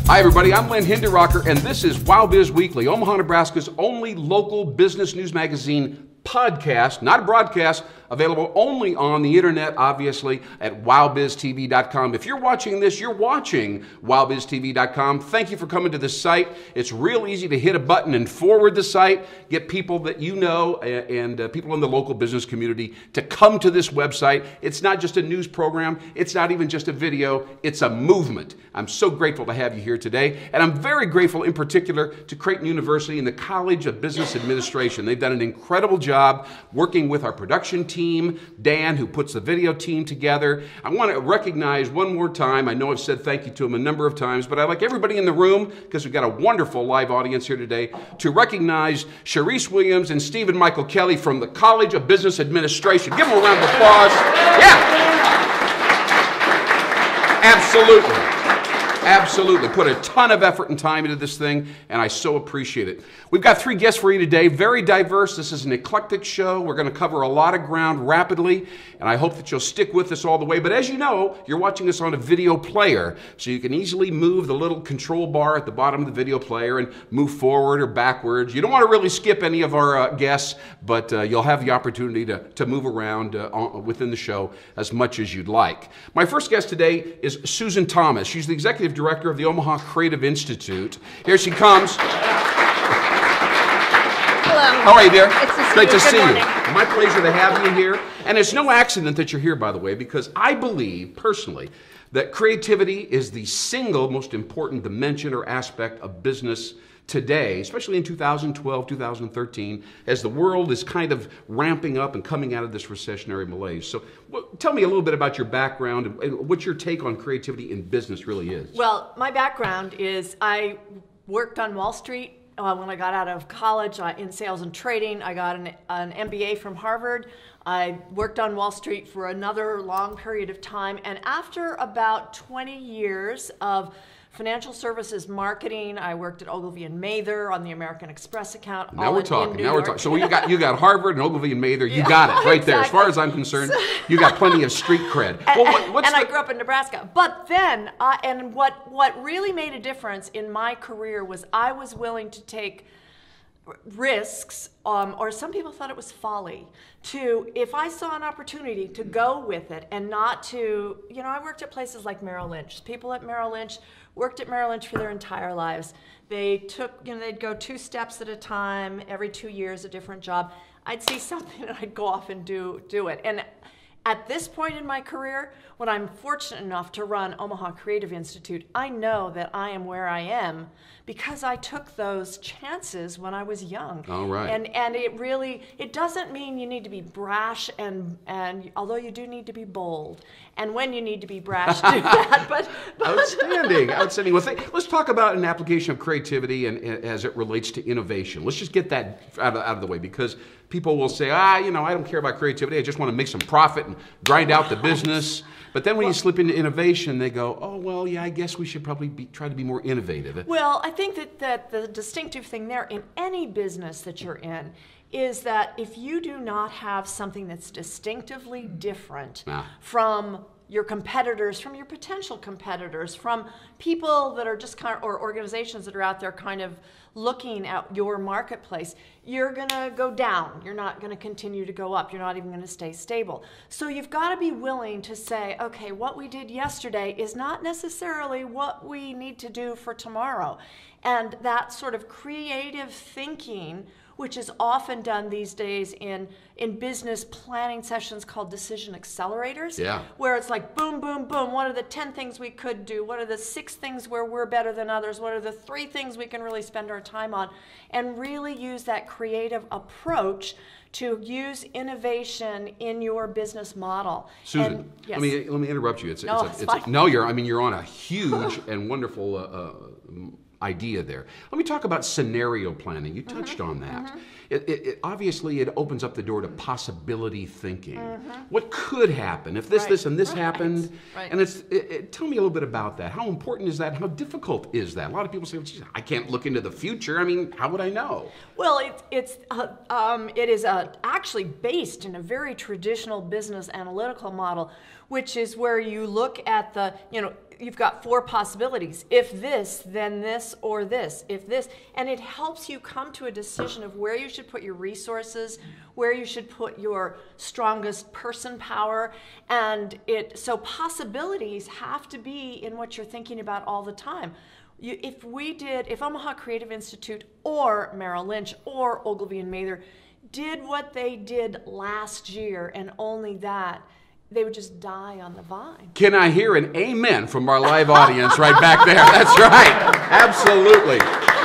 Hi everybody, I'm Lynn Hinderaker and this is WOWBIZ Weekly, Omaha, Nebraska's only local business news magazine podcast, not a broadcast, available only on the internet, obviously, at wowbiztv.com. If you're watching this, you're watching wowbiztv.com. Thank you for coming to this site. It's real easy to hit a button and forward the site, get people that you know and people in the local business community to come to this website. It's not just a news program. It's not even just a video. It's a movement. I'm so grateful to have you here today, and I'm very grateful in particular to Creighton University and the College of Business Administration. They've done an incredible job working with our production team, Dan, who puts the video team together. I want to recognize one more time, I know I've said thank you to him a number of times, but I'd like everybody in the room, because we've got a wonderful live audience here today, to recognize Sharice Williams and Stephen Michael Kelly from the College of Business Administration. Give them a round of applause. Yeah! Absolutely. Absolutely. Put a ton of effort and time into this thing, and I so appreciate it. We've got three guests for you today, very diverse. This is an eclectic show. We're going to cover a lot of ground rapidly, and I hope that you'll stick with us all the way. But as you know, you're watching us on a video player, so you can easily move the little control bar at the bottom of the video player and move forward or backwards. You don't want to really skip any of our guests, but you'll have the opportunity to move around within the show as much as you'd like. My first guest today is Susan Thomas. She's the executive director of the Omaha Creative Institute. Here she comes. Hello. How are you, dear? It's great to see you. morning. My pleasure to have you here. And it's no accident that you're here, by the way, because I believe, personally, that creativity is the single most important dimension or aspect of business today, especially in 2012, 2013, as the world is kind of ramping up and coming out of this recessionary malaise. So tell me a little bit about your background and what your take on creativity in business really is. Well, my background is I worked on Wall Street when I got out of college in sales and trading. I got an MBA from Harvard. I worked on Wall Street for another long period of time. And after about 20 years of financial services marketing, I worked at Ogilvy and Mather on the American Express account. Now we're talking. Now we're talking. So you got Harvard and Ogilvy and Mather. You got it right there. As far as I'm concerned, you got plenty of street cred. Well, I grew up in Nebraska. But then, and what really made a difference in my career was I was willing to take risks, or some people thought it was folly, if I saw an opportunity to go with it and not to, I worked at places like Merrill Lynch. People at Merrill Lynch worked at Merrill Lynch for their entire lives. They took, they'd go 2 steps at a time, every 2 years, a different job. I'd see something and I'd go off and do it. And at this point in my career, when I'm fortunate enough to run Omaha Creative Institute, I know that I am where I am because I took those chances when I was young. All right. And it doesn't mean you need to be brash, and although you do need to be bold. And when you need to be brash, do that. But Outstanding, outstanding. Well, let's talk about an application of creativity and as it relates to innovation. Let's just get that out of the way, because people will say, I don't care about creativity. I just want to make some profit and grind out the business. But then when you slip into innovation, they go, oh, well, yeah, I guess we should probably try to be more innovative. Well, I think that the distinctive thing there in any business that you're in is that if you do not have something that's distinctively different from your competitors, from your potential competitors, from people that are just or organizations that are out there kind of looking at your marketplace, you're going to go down. You're not going to continue to go up. You're not even going to stay stable. So you've got to be willing to say, okay, what we did yesterday is not necessarily what we need to do for tomorrow. And that sort of creative thinking, which is often done these days in business planning sessions called decision accelerators, where it's like boom, boom, boom, what are the 10 things we could do? What are the 6 things where we're better than others? What are the 3 things we can really spend our time on? And really use that creative approach to use innovation in your business model. Susan, yes. let me interrupt you. You're on a huge and wonderful idea there. Let me talk about scenario planning. You touched on that. Obviously, it opens up the door to possibility thinking. What could happen if this, and this happened? Right. And tell me a little bit about that. How important is that? How difficult is that? A lot of people say, well, I can't look into the future. I mean, how would I know? Well, it is actually based in a very traditional business analytical model, which is where you look at you've got 4 possibilities. If this, then this, or this. If this. And it helps you come to a decision of where you should put your resources, where you should put your strongest person power. And so possibilities have to be in what you're thinking about all the time. If Omaha Creative Institute or Merrill Lynch or Ogilvy and Mather did what they did last year and only that, they would just die on the vine. Can I hear an amen from our live audience right back there? That's right. Absolutely.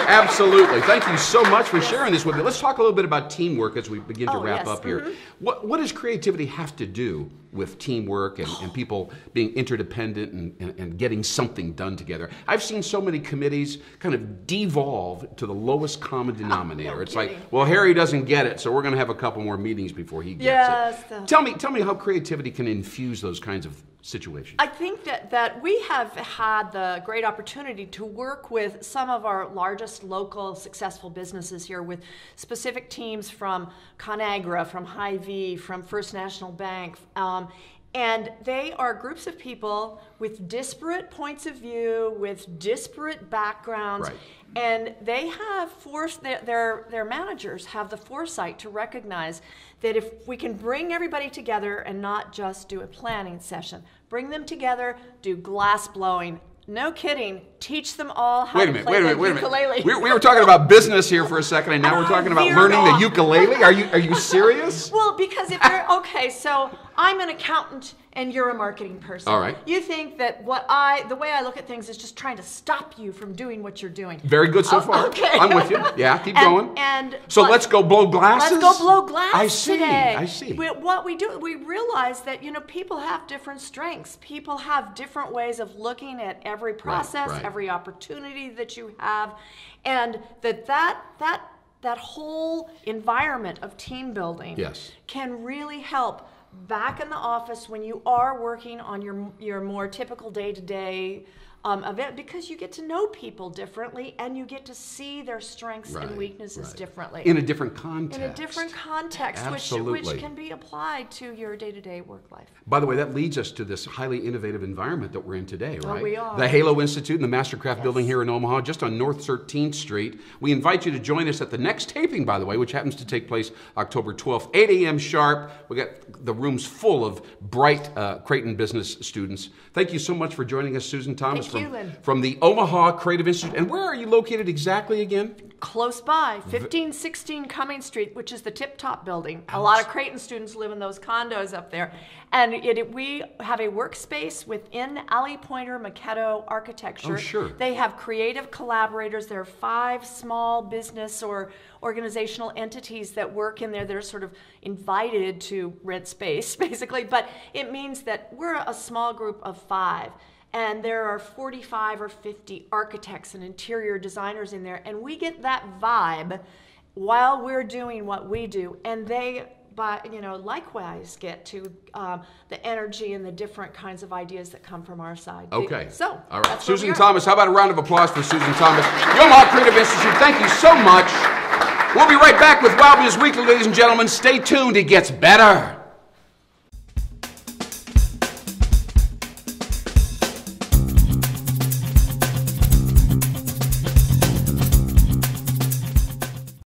Absolutely. Thank you so much for sharing this with me. Let's talk a little bit about teamwork as we begin to wrap up here. What does creativity have to do with teamwork and people being interdependent and getting something done together? I've seen so many committees kind of devolve to the lowest common denominator. It's like, well, Harry doesn't get it, so we're going to have a couple more meetings before he gets it. Tell me how creativity can infuse those kinds of situations. I think that we have had the great opportunity to work with some of our largest local successful businesses here with specific teams from ConAgra, from Hy-Vee, from First National Bank, and they are groups of people with disparate points of view, with disparate backgrounds, and they have their managers have the foresight to recognize that if we can bring everybody together and not just do a planning session, bring them together, do glass blowing. No kidding. Teach them all how to play the ukulele. We were talking about business here for a second, and now we're talking about learning the ukulele. Are you serious? Well, because if you're okay, so I'm an accountant and you're a marketing person. All right. You think that the way I look at things is just trying to stop you from doing what you're doing. Very good so far. Okay. I'm with you. Yeah, keep going. So let's go blow glasses. Let's go blow glass today. I see. What we do, we realize that people have different strengths. People have different ways of looking at every process, every opportunity that you have, and that whole environment of team building can really help back in the office when you are working on your more typical day-to-day event, because you get to know people differently and you get to see their strengths and weaknesses differently. In a different context. In a different context, which can be applied to your day-to-day work life. By the way, that leads us to this highly innovative environment that we're in today, right? Oh, we are. The Halo Institute and the Mastercraft building here in Omaha, just on North 13th Street. We invite you to join us at the next taping, by the way, which happens to take place October 12th, 8 a.m. sharp. We got the rooms full of bright Creighton business students. Thank you so much for joining us, Susan Thomas. Thank you, Lynn. From the Omaha Creative Institute. And where are you located exactly again? Close by, 1516 Cumming Street, which is the tip-top building. A lot of Creighton students live in those condos up there. And we have a workspace within Alley Pointer Maquetto architecture. Oh, sure. They have creative collaborators. There are 5 small business or organizational entities that work in there that are sort of invited to rent space, basically. But it means that we're a small group of 5. And there are 45 or 50 architects and interior designers in there. And we get that vibe while we're doing what we do. And they, likewise get to the energy and the different kinds of ideas that come from our side. Okay. So, all right. Susan Thomas, how about a round of applause for Susan Thomas? The Omaha Creative Institute, thank you so much. We'll be right back with WOWBIZ Weekly, ladies and gentlemen. Stay tuned. It gets better.